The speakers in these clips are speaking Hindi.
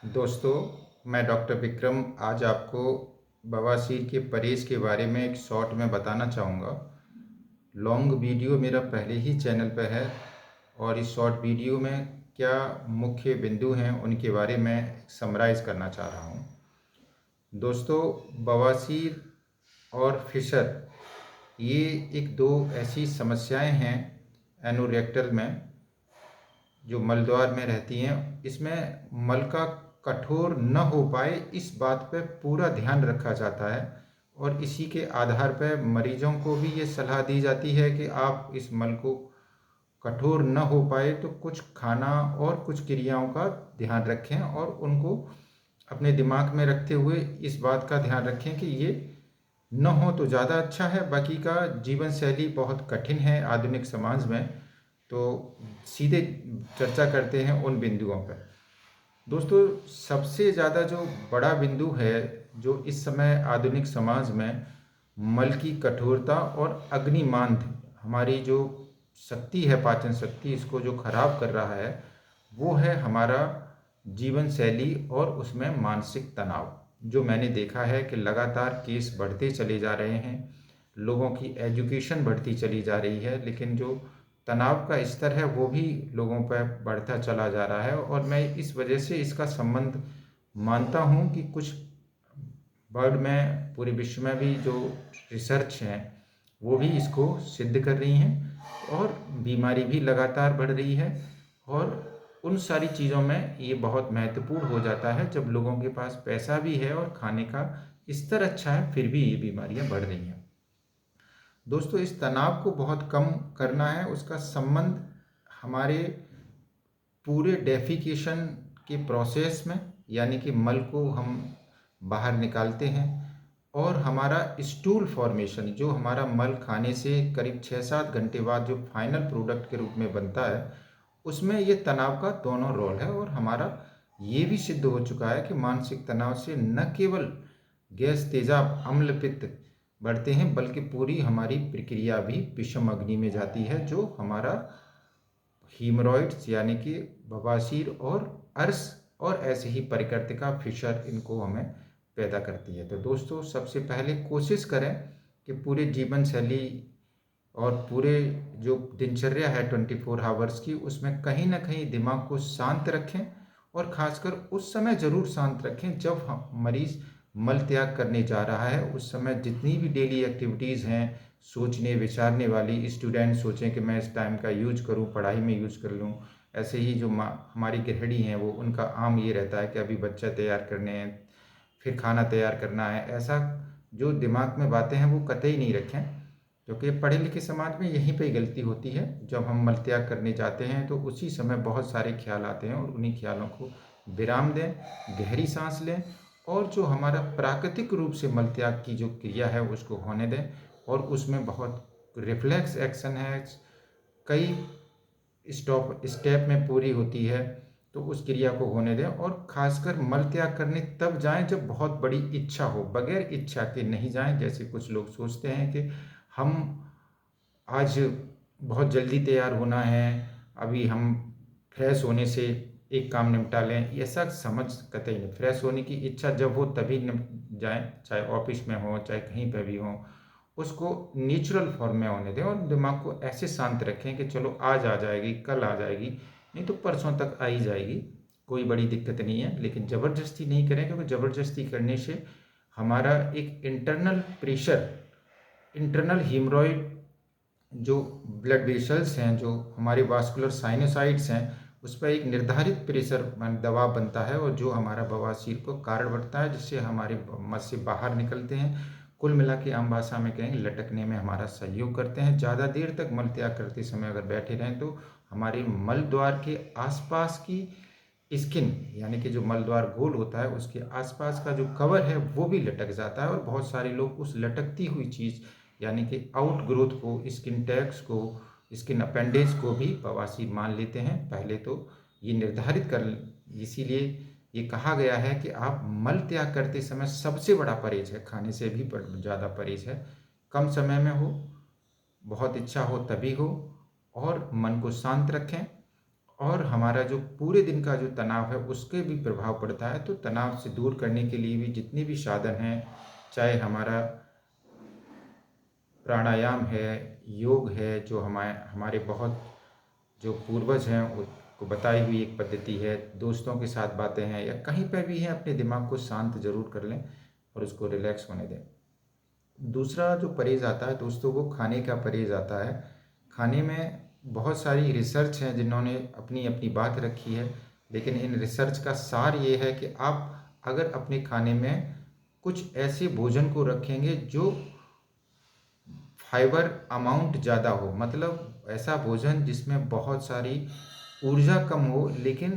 दोस्तों, मैं डॉक्टर विक्रम आज आपको बवासीर के परहेज़ के बारे में एक शॉर्ट में बताना चाहूँगा। लॉन्ग वीडियो मेरा पहले ही चैनल पे है और इस शॉर्ट वीडियो में क्या मुख्य बिंदु हैं उनके बारे में समराइज़ करना चाह रहा हूँ। दोस्तों, बवासीर और फिशर ये एक दो ऐसी समस्याएं हैं एनोरेक्टल में जो मलद्वार में रहती हैं। इसमें मल का कठोर न हो पाए इस बात पे पूरा ध्यान रखा जाता है और इसी के आधार पर मरीजों को भी ये सलाह दी जाती है कि आप इस मल को कठोर न हो पाए तो कुछ खाना और कुछ क्रियाओं का ध्यान रखें और उनको अपने दिमाग में रखते हुए इस बात का ध्यान रखें कि ये न हो तो ज़्यादा अच्छा है। बाकी का जीवन शैली बहुत कठिन है आधुनिक समाज में। तो सीधे चर्चा करते हैं उन बिंदुओं पर। दोस्तों, सबसे ज़्यादा जो बड़ा बिंदु है जो इस समय आधुनिक समाज में मल की कठोरता और अग्निमांद हमारी जो शक्ति है, पाचन शक्ति, इसको जो खराब कर रहा है वो है हमारा जीवन शैली और उसमें मानसिक तनाव। जो मैंने देखा है कि लगातार केस बढ़ते चले जा रहे हैं, लोगों की एजुकेशन बढ़ती चली जा रही है, लेकिन जो तनाव का स्तर है वो भी लोगों पर बढ़ता चला जा रहा है। और मैं इस वजह से इसका संबंध मानता हूँ कि कुछ वर्ल्ड में, पूरे विश्व में भी जो रिसर्च हैं वो भी इसको सिद्ध कर रही हैं और बीमारी भी लगातार बढ़ रही है। और उन सारी चीज़ों में ये बहुत महत्वपूर्ण हो जाता है जब लोगों के पास पैसा भी है और खाने का स्तर अच्छा है, फिर भी ये बीमारियां बढ़ रही हैं। दोस्तों, इस तनाव को बहुत कम करना है। उसका संबंध हमारे पूरे डेफिकेशन के प्रोसेस में, यानी कि मल को हम बाहर निकालते हैं, और हमारा स्टूल फॉर्मेशन, जो हमारा मल खाने से करीब 6-7 घंटे बाद जो फाइनल प्रोडक्ट के रूप में बनता है, उसमें ये तनाव का दोनों रोल है। और हमारा ये भी सिद्ध हो चुका है कि मानसिक तनाव से न केवल गैस, तेजाब, अम्ल, पित्त बढ़ते हैं, बल्कि पूरी हमारी प्रक्रिया भी विषम अग्नि में जाती है, जो हमारा हीमरॉइड्स यानी कि बवासीर और अर्श और ऐसे ही परिकृतिका, फिशर, इनको हमें पैदा करती है। तो दोस्तों, सबसे पहले कोशिश करें कि पूरे जीवन शैली और पूरे जो दिनचर्या है 24 आवर्स की, उसमें कहीं ना कहीं दिमाग को शांत रखें। और ख़ासकर उस समय ज़रूर शांत रखें जब हम मरीज़ मल त्याग करने जा रहा है। उस समय जितनी भी डेली एक्टिविटीज़ हैं सोचने विचारने वाली, स्टूडेंट सोचें कि मैं इस टाइम का यूज करूं, पढ़ाई में यूज कर लूं। ऐसे ही जो हमारी गृहिणी हैं वो, उनका आम ये रहता है कि अभी बच्चा तैयार करने हैं, फिर खाना तैयार करना है। ऐसा जो दिमाग में बातें हैं वो कतई नहीं रखें, क्योंकि पढ़े लिखे समाज में यहीं पे गलती होती है। जब हम मल त्याग करने जाते हैं तो उसी समय बहुत सारे ख्याल आते हैं और उन्हीं ख्यालों को विराम दें, गहरी सांस लें और जो हमारा प्राकृतिक रूप से मल त्याग की जो क्रिया है उसको होने दें। और उसमें बहुत रिफ्लेक्स एक्शन है, कई स्टेप में पूरी होती है, तो उस क्रिया को होने दें। और खासकर मल त्याग करने तब जाएं जब बहुत बड़ी इच्छा हो, बगैर इच्छा के नहीं जाएं। जैसे कुछ लोग सोचते हैं कि हम आज बहुत जल्दी तैयार होना है, अभी हम फ्रेश होने से एक काम निपटा लें, ऐसा समझ कतई नहीं। फ्रेश होने की इच्छा जब हो तभी जाएं, चाहे ऑफिस में हो चाहे कहीं पर भी हो, उसको नेचुरल फॉर्म में होने दें और दिमाग को ऐसे शांत रखें कि चलो आज आ जाएगी, कल आ जाएगी, नहीं तो परसों तक आ ही जाएगी, कोई बड़ी दिक्कत नहीं है। लेकिन ज़बरदस्ती नहीं करें, क्योंकि ज़बरदस्ती करने से हमारा एक इंटरनल प्रेशर, इंटरनल हीमरॉइड, जो ब्लड वेसल्स हैं, जो हमारे वास्कुलर साइनोसाइड्स हैं, उस पर एक निर्धारित प्रेशर दबाव बनता है और जो हमारा बवासीर को कारण बनता है, जिससे हमारे मत से बाहर निकलते हैं। कुल मिला के आम भाषा में कहें, लटकने में हमारा सहयोग करते हैं। ज़्यादा देर तक मल त्याग करते समय अगर बैठे रहें तो हमारे मल द्वार के आसपास की स्किन, यानी कि जो मल द्वार गोल होता है उसके आसपास का जो कवर है वो भी लटक जाता है। और बहुत सारे लोग उस लटकती हुई चीज़, यानी कि आउट ग्रोथ को, स्किन टैक्स को, स्किन अपेंडेज को भी बवासीर मान लेते हैं। पहले तो ये निर्धारित कर, इसीलिए ये कहा गया है कि आप मल त्याग करते समय सबसे बड़ा परहेज है, खाने से भी ज़्यादा परहेज है, कम समय में हो, बहुत इच्छा हो तभी हो, और मन को शांत रखें और हमारा जो पूरे दिन का जो तनाव है उसके भी प्रभाव पड़ता है। तो तनाव से दूर करने के लिए भी जितने भी साधन हैं, चाहे हमारा प्राणायाम है, योग है, जो हमारे बहुत जो पूर्वज हैं उनको बताई हुई एक पद्धति है, दोस्तों के साथ बातें हैं या कहीं पर भी हैं, अपने दिमाग को शांत ज़रूर कर लें और उसको रिलैक्स होने दें। दूसरा जो परहेज़ आता है दोस्तों, वो खाने का परहेज़ आता है। खाने में बहुत सारी रिसर्च हैं जिन्होंने अपनी अपनी बात रखी है, लेकिन इन रिसर्च का सार ये है कि आप अगर अपने खाने में कुछ ऐसे भोजन को रखेंगे जो फाइबर अमाउंट ज़्यादा हो, मतलब ऐसा भोजन जिसमें बहुत सारी ऊर्जा कम हो लेकिन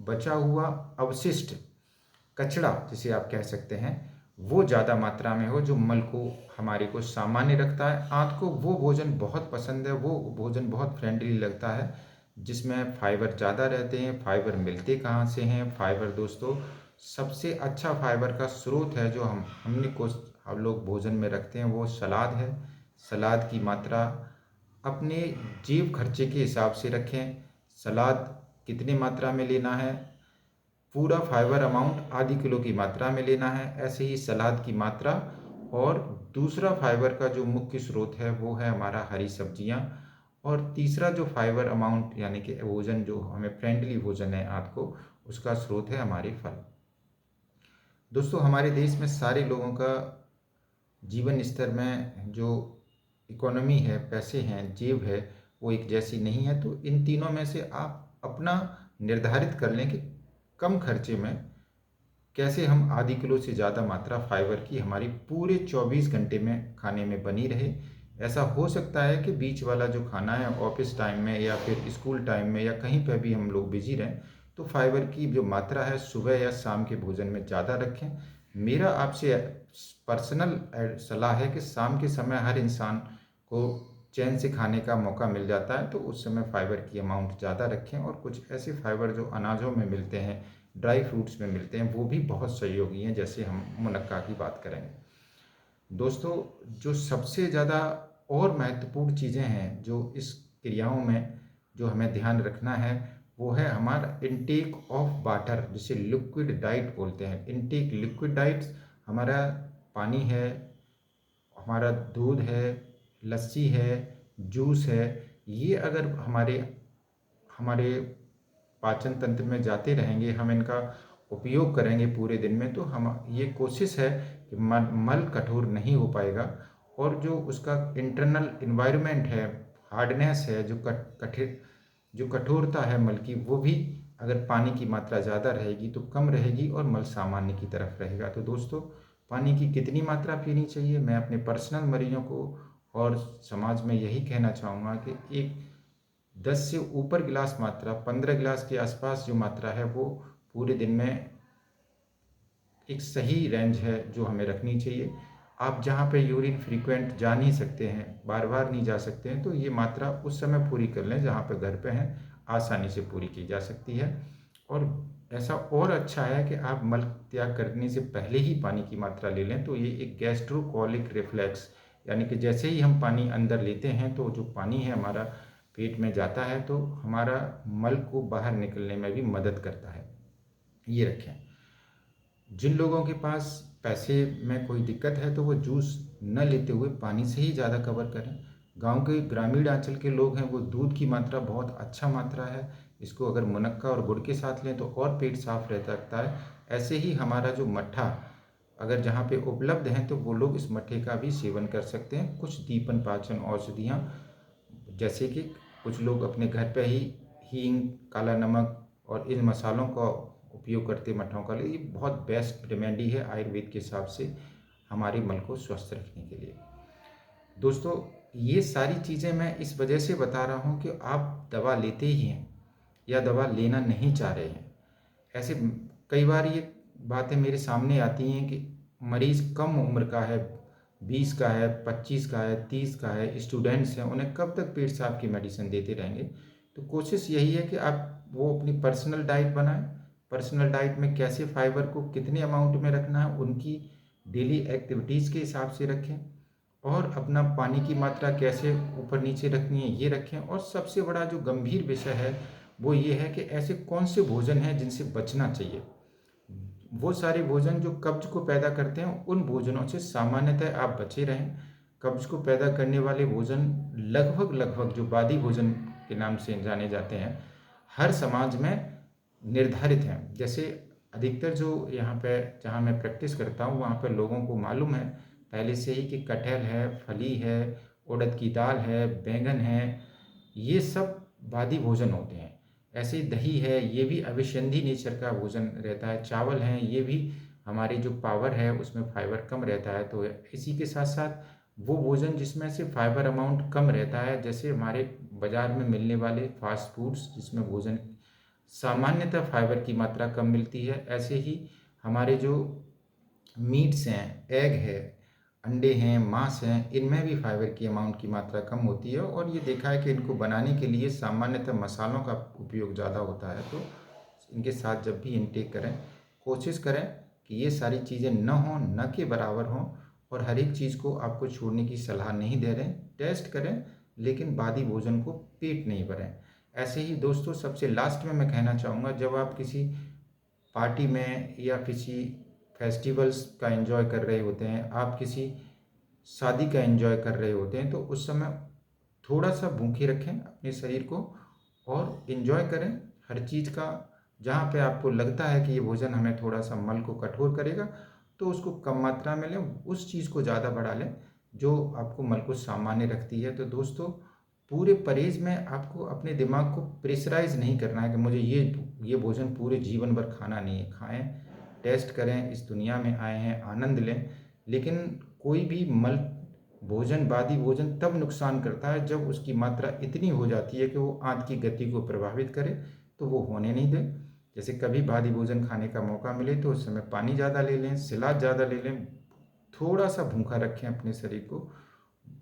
बचा हुआ अवशिष्ट कचरा जिसे आप कह सकते हैं वो ज़्यादा मात्रा में हो, जो मल को हमारे को सामान्य रखता है। आँत को वो भोजन बहुत पसंद है, वो भोजन बहुत फ्रेंडली लगता है जिसमें फाइबर ज़्यादा रहते हैं। फाइबर मिलते कहाँ से हैं? फाइबर दोस्तों सबसे अच्छा फाइबर का स्रोत है जो हम लोग भोजन में रखते हैं, वो सलाद है। सलाद की मात्रा अपने जेब खर्चे के हिसाब से रखें। सलाद कितनी मात्रा में लेना है? पूरा फाइबर अमाउंट आधी किलो की मात्रा में लेना है। ऐसे ही सलाद की मात्रा। और दूसरा फाइबर का जो मुख्य स्रोत है वो है हमारा हरी सब्जियां। और तीसरा जो फाइबर अमाउंट यानी कि भोजन जो हमें फ्रेंडली भोजन है आँत को, उसका स्रोत है हमारे फल। दोस्तों हमारे देश में सारे लोगों का जीवन स्तर में जो इकोनॉमी है, पैसे हैं, जेब है, वो एक जैसी नहीं है। तो इन तीनों में से आप अपना निर्धारित कर लें कि कम खर्चे में कैसे हम आधी किलो से ज़्यादा मात्रा फाइबर की हमारी पूरे 24 घंटे में खाने में बनी रहे। ऐसा हो सकता है कि बीच वाला जो खाना है ऑफिस टाइम में या फिर स्कूल टाइम में या कहीं पर भी हम लोग बिजी रहें, तो फाइबर की जो मात्रा है सुबह या शाम के भोजन में ज़्यादा रखें। मेरा आपसे पर्सनल सलाह है कि शाम के समय हर इंसान को चैन से खाने का मौका मिल जाता है, तो उस समय फाइबर की अमाउंट ज़्यादा रखें। और कुछ ऐसे फाइबर जो अनाजों में मिलते हैं, ड्राई फ्रूट्स में मिलते हैं, वो भी बहुत सहयोगी हैं, जैसे हम मुनक्का की बात करेंगे। दोस्तों जो सबसे ज़्यादा और महत्वपूर्ण चीज़ें हैं जो इस क्रियाओं में जो हमें ध्यान रखना है, वो है हमारा इनटेक ऑफ वाटर, जिसे लिक्विड डाइट बोलते हैं। इनटेक लिक्विड डाइट्स हमारा पानी है, हमारा दूध है, लस्सी है, जूस है, ये अगर हमारे हमारे पाचन तंत्र में जाते रहेंगे, हम इनका उपयोग करेंगे पूरे दिन में, तो हम ये कोशिश है कि मल कठोर नहीं हो पाएगा। और जो उसका इंटरनल इन्वायरमेंट है, हार्डनेस है, जो कठोरता है मल की, वो भी अगर पानी की मात्रा ज़्यादा रहेगी तो कम रहेगी और मल सामान्य की तरफ रहेगा। तो दोस्तों पानी की कितनी मात्रा पीनी चाहिए, मैं अपने पर्सनल मरीजों को और समाज में यही कहना चाहूँगा कि एक 10 से ऊपर गिलास मात्रा, 15 गिलास के आसपास जो मात्रा है वो पूरे दिन में एक सही रेंज है जो हमें रखनी चाहिए। आप जहाँ पे यूरिन फ्रीक्वेंट जा नहीं सकते हैं, बार बार नहीं जा सकते हैं, तो ये मात्रा उस समय पूरी कर लें जहाँ पे घर पे हैं, आसानी से पूरी की जा सकती है। और ऐसा और अच्छा है कि आप मल त्याग करने से पहले ही पानी की मात्रा ले लें, तो ये एक गैस्ट्रोकोलिक रिफ्लेक्स, यानी कि जैसे ही हम पानी अंदर लेते हैं तो जो पानी है हमारा पेट में जाता है, तो हमारा मल को बाहर निकलने में भी मदद करता है। ये रखें। जिन लोगों के पास पैसे में कोई दिक्कत है तो वो जूस न लेते हुए पानी से ही ज़्यादा कवर करें। गांव के ग्रामीण अंचल के लोग हैं वो दूध की मात्रा बहुत अच्छा मात्रा है, इसको अगर मुनक्का और गुड़ के साथ लें तो और पेट साफ रहता है। ऐसे ही हमारा जो मट्ठा अगर जहाँ पे उपलब्ध हैं तो वो लोग इस मट्ठे का भी सेवन कर सकते हैं। कुछ दीपन पाचन औषधियाँ, जैसे कि कुछ लोग अपने घर पे ही हींग, काला नमक और इन मसालों का उपयोग करते मट्ठों का लिए, ये बहुत बेस्ट रेमेडी है आयुर्वेद के हिसाब से हमारे मल को स्वस्थ रखने के लिए। दोस्तों ये सारी चीज़ें मैं इस वजह से बता रहा हूँ कि आप दवा लेते ही हैं या दवा लेना नहीं चाह रहे हैं। ऐसे कई बार ये बातें मेरे सामने आती हैं कि मरीज़ कम उम्र का है, 20 का है, 25 का है, 30 का है, स्टूडेंट्स हैं, उन्हें कब तक पेट साफ की मेडिसिन देते रहेंगे। तो कोशिश यही है कि आप वो अपनी पर्सनल डाइट बनाएं। पर्सनल डाइट में कैसे फाइबर को कितने अमाउंट में रखना है उनकी डेली एक्टिविटीज़ के हिसाब से रखें। और अपना पानी की मात्रा कैसे ऊपर नीचे रखनी है ये रखें। और सबसे बड़ा जो गंभीर विषय है वो ये है कि ऐसे कौन से भोजन हैं जिनसे बचना चाहिए। वो सारे भोजन जो कब्ज को पैदा करते हैं, उन भोजनों से सामान्यतः आप बचे रहें। कब्ज को पैदा करने वाले भोजन लगभग लगभग जो बादी भोजन के नाम से जाने जाते हैं, हर समाज में निर्धारित हैं। जैसे अधिकतर जो यहाँ पे जहाँ मैं प्रैक्टिस करता हूँ वहाँ पर लोगों को मालूम है पहले से ही कि कटहल है, फली है, उड़द की दाल है, बैंगन है, ये सब बादी भोजन होते हैं। ऐसे ही दही है, ये भी अभिसंधी नेचर का भोजन रहता है। चावल हैं, ये भी हमारी जो पावर है उसमें फाइबर कम रहता है। तो इसी के साथ साथ वो भोजन जिसमें से फाइबर अमाउंट कम रहता है, जैसे हमारे बाज़ार में मिलने वाले फास्ट फूड्स जिसमें भोजन सामान्यतः फाइबर की मात्रा कम मिलती है, ऐसे ही हमारे जो मीट्स हैं, एग है, अंडे हैं, मांस हैं, इनमें भी फाइबर की अमाउंट की मात्रा कम होती है। और ये देखा है कि इनको बनाने के लिए सामान्यतः मसालों का उपयोग ज़्यादा होता है। तो इनके साथ जब भी इनटेक करें, कोशिश करें कि ये सारी चीज़ें न हों, न के बराबर हों। और हर एक चीज़ को आपको छोड़ने की सलाह नहीं दे रहे हैं, टेस्ट करें, लेकिन बादी भोजन को पेट नहीं भरें। ऐसे ही दोस्तों, सबसे लास्ट में मैं कहना चाहूँगा, जब आप किसी पार्टी में या किसी फेस्टिवल्स का एंजॉय कर रहे होते हैं, आप किसी शादी का एंजॉय कर रहे होते हैं, तो उस समय थोड़ा सा भूखे रखें अपने शरीर को और एंजॉय करें हर चीज़ का। जहाँ पे आपको लगता है कि ये भोजन हमें थोड़ा सा मल को कठोर करेगा, तो उसको कम मात्रा में लें, उस चीज़ को ज़्यादा बढ़ा लें जो आपको मल को सामान्य रखती है। तो दोस्तों, पूरे परहेज में आपको अपने दिमाग को प्रेशराइज नहीं करना है कि मुझे ये भोजन पूरे जीवन भर खाना नहीं है। खाएं, टेस्ट करें, इस दुनिया में आए हैं, आनंद लें। लेकिन कोई भी मल भोजन, बादी भोजन तब नुकसान करता है जब उसकी मात्रा इतनी हो जाती है कि वो आंत की गति को प्रभावित करे, तो वो होने नहीं दें। जैसे कभी बादी भोजन खाने का मौका मिले तो उस समय पानी ज़्यादा ले लें, सलाद ज़्यादा ले लें, थोड़ा सा भूखा रखें अपने शरीर को,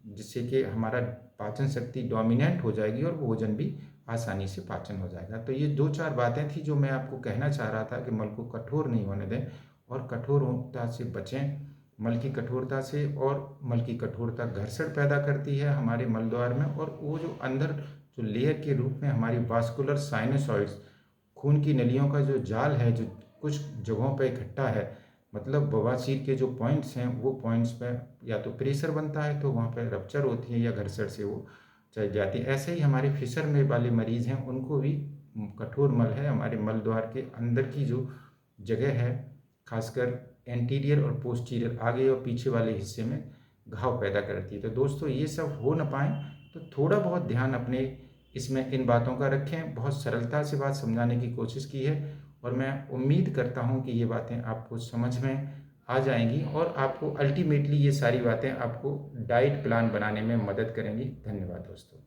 जिससे कि हमारा पाचन शक्ति डोमिनेंट हो जाएगी और भोजन भी आसानी से पाचन हो जाएगा। तो ये 2-4 बातें थी जो मैं आपको कहना चाह रहा था कि मल को कठोर नहीं होने दें और कठोरता से बचें। मल की कठोरता से, और मल की कठोरता घर्षण पैदा करती है हमारे मल द्वार में, और वो जो अंदर जो लेयर के रूप में हमारी वास्कुलर साइनोसॉइड्स, खून की नलियों का जो जाल है, जो कुछ जगहों पर इकट्ठा है, मतलब बवासीर के जो पॉइंट्स हैं, वो पॉइंट्स पे या तो प्रेशर बनता है तो वहाँ पे रप्चर होती है, या घर्षण से वो चल जाती है। ऐसे ही हमारे फिशर में वाले मरीज़ हैं, उनको भी कठोर मल है हमारे मल द्वार के अंदर की जो जगह है, खासकर एंटीरियर और पोस्टीरियर, आगे और पीछे वाले हिस्से में घाव पैदा करती है। तो दोस्तों, ये सब हो ना पाए तो थोड़ा बहुत ध्यान अपने इसमें इन बातों का रखें। बहुत सरलता से बात समझाने की कोशिश की है, और मैं उम्मीद करता हूँ कि ये बातें आपको समझ में आ जाएंगी और आपको अल्टीमेटली ये सारी बातें आपको डाइट प्लान बनाने में मदद करेंगी। धन्यवाद दोस्तों।